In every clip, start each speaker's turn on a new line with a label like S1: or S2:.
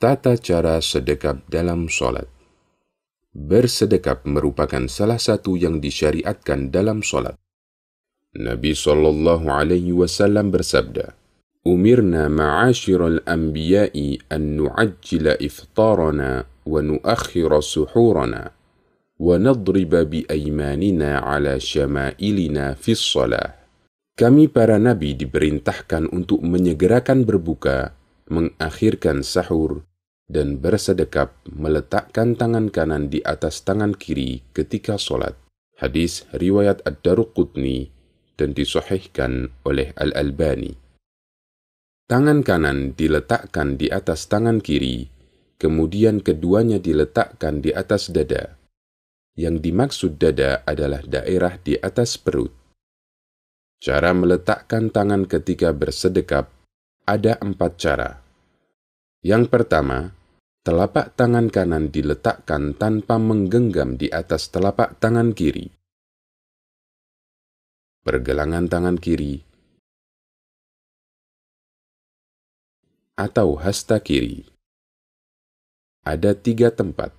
S1: Tata cara sedekap dalam sholat. Bersedekap merupakan salah satu yang disyariatkan dalam sholat. Nabi SAW bersabda, "Umirna ma'asyiral anbiya'i an nu'ajjila iftarana wa nuakhira suhurana wa nadriba bi aymanina ala syama'ilina fis shalah." Kami para nabi diperintahkan untuk menyegerakan berbuka, mengakhirkan sahur, dan bersedekap meletakkan tangan kanan di atas tangan kiri ketika sholat. Hadis riwayat Ad-Daruqutni dan disahihkan oleh Al-Albani. Tangan kanan diletakkan di atas tangan kiri, kemudian keduanya diletakkan di atas dada. Yang dimaksud dada adalah daerah di atas perut. Cara meletakkan tangan ketika bersedekap ada 4 cara. Yang pertama, telapak tangan kanan diletakkan tanpa menggenggam di atas telapak tangan kiri. Pergelangan tangan kiri atau hasta kiri. Ada 3 tempat.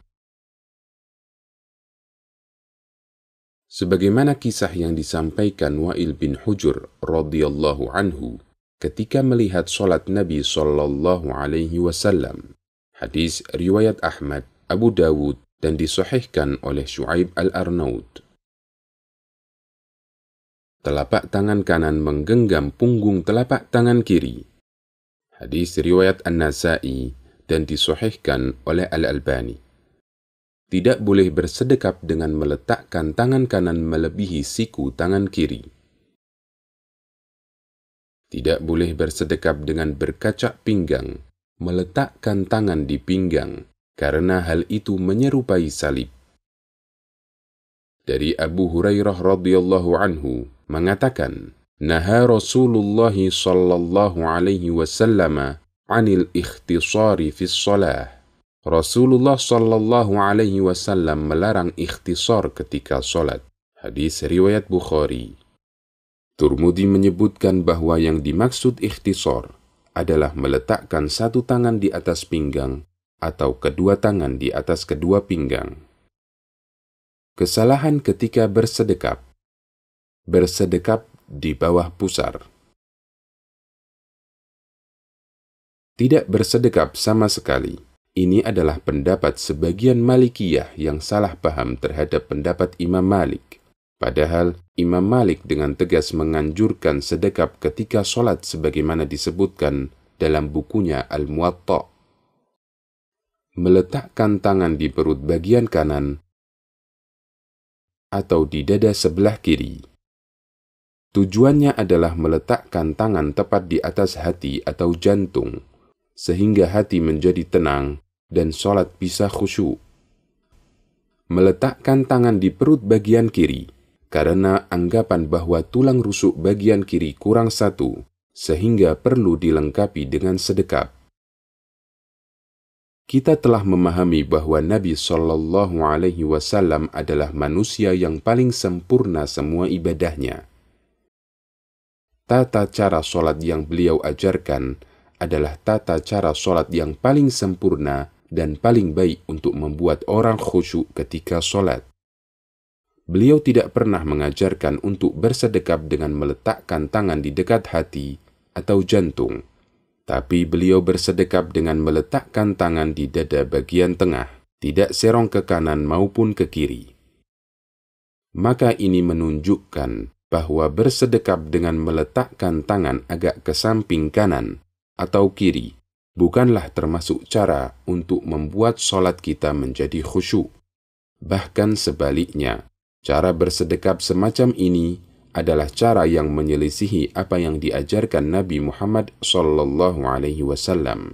S1: Sebagaimana kisah yang disampaikan Wa'il bin Hujur radhiyallahu anhu ketika melihat sholat Nabi SAW. Hadis riwayat Ahmad, Abu Dawud, dan disahihkan oleh Syu'aib al-Arnaud. Telapak tangan kanan menggenggam punggung telapak tangan kiri. Hadis riwayat An-Nasa'i dan disahihkan oleh Al-Albani. Tidak boleh bersedekap dengan meletakkan tangan kanan melebihi siku tangan kiri. Tidak boleh bersedekap dengan berkacak pinggang, meletakkan tangan di pinggang, karena hal itu menyerupai salib. Dari Abu Hurairah radhiyallahu anhu mengatakan, "Naha Rasulullah sallallahu alaihi wasallam 'anil ikhtisari fis shalah." Rasulullah sallallahu alaihi wasallam melarang ikhtisar ketika salat. Hadis riwayat Bukhari. Tirmidzi menyebutkan bahwa yang dimaksud ikhtisar adalah meletakkan satu tangan di atas pinggang atau kedua tangan di atas kedua pinggang. Kesalahan ketika bersedekap. Bersedekap di bawah pusar. Tidak bersedekap sama sekali. Ini adalah pendapat sebagian Malikiyah yang salah paham terhadap pendapat Imam Malik. Padahal Imam Malik dengan tegas menganjurkan sedekap ketika sholat sebagaimana disebutkan dalam bukunya Al-Muwatta. Meletakkan tangan di perut bagian kanan atau di dada sebelah kiri. Tujuannya adalah meletakkan tangan tepat di atas hati atau jantung, sehingga hati menjadi tenang dan sholat bisa khusyuk. Meletakkan tangan di perut bagian kiri, karena anggapan bahwa tulang rusuk bagian kiri kurang satu, sehingga perlu dilengkapi dengan sedekap. Kita telah memahami bahwa Nabi SAW adalah manusia yang paling sempurna semua ibadahnya. Tata cara sholat yang beliau ajarkan adalah tata cara sholat yang paling sempurna dan paling baik untuk membuat orang khusyuk ketika sholat. Beliau tidak pernah mengajarkan untuk bersedekap dengan meletakkan tangan di dekat hati atau jantung. Tapi beliau bersedekap dengan meletakkan tangan di dada bagian tengah, tidak serong ke kanan maupun ke kiri. Maka ini menunjukkan bahwa bersedekap dengan meletakkan tangan agak ke samping kanan atau kiri bukanlah termasuk cara untuk membuat sholat kita menjadi khusyuk. Bahkan sebaliknya, cara bersedekap semacam ini adalah cara yang menyelisihi apa yang diajarkan Nabi Muhammad SAW.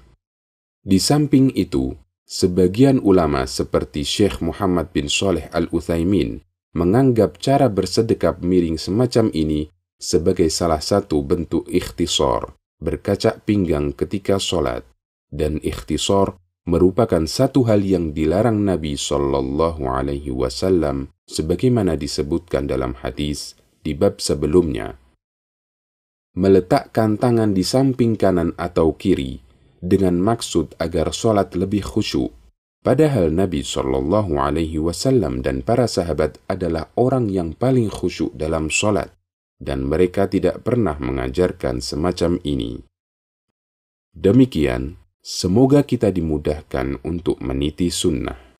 S1: Di samping itu, sebagian ulama seperti Syekh Muhammad bin Shalih Al-Utsaimin menganggap cara bersedekap miring semacam ini sebagai salah satu bentuk ikhtisar, berkacak pinggang ketika sholat, dan ikhtisar merupakan satu hal yang dilarang Nabi SAW sebagaimana disebutkan dalam hadis di bab sebelumnya. Meletakkan tangan di samping kanan atau kiri dengan maksud agar solat lebih khusyuk. Padahal Nabi SAW dan para sahabat adalah orang yang paling khusyuk dalam solat, dan mereka tidak pernah mengajarkan semacam ini. Demikian, semoga kita dimudahkan untuk meniti sunnah.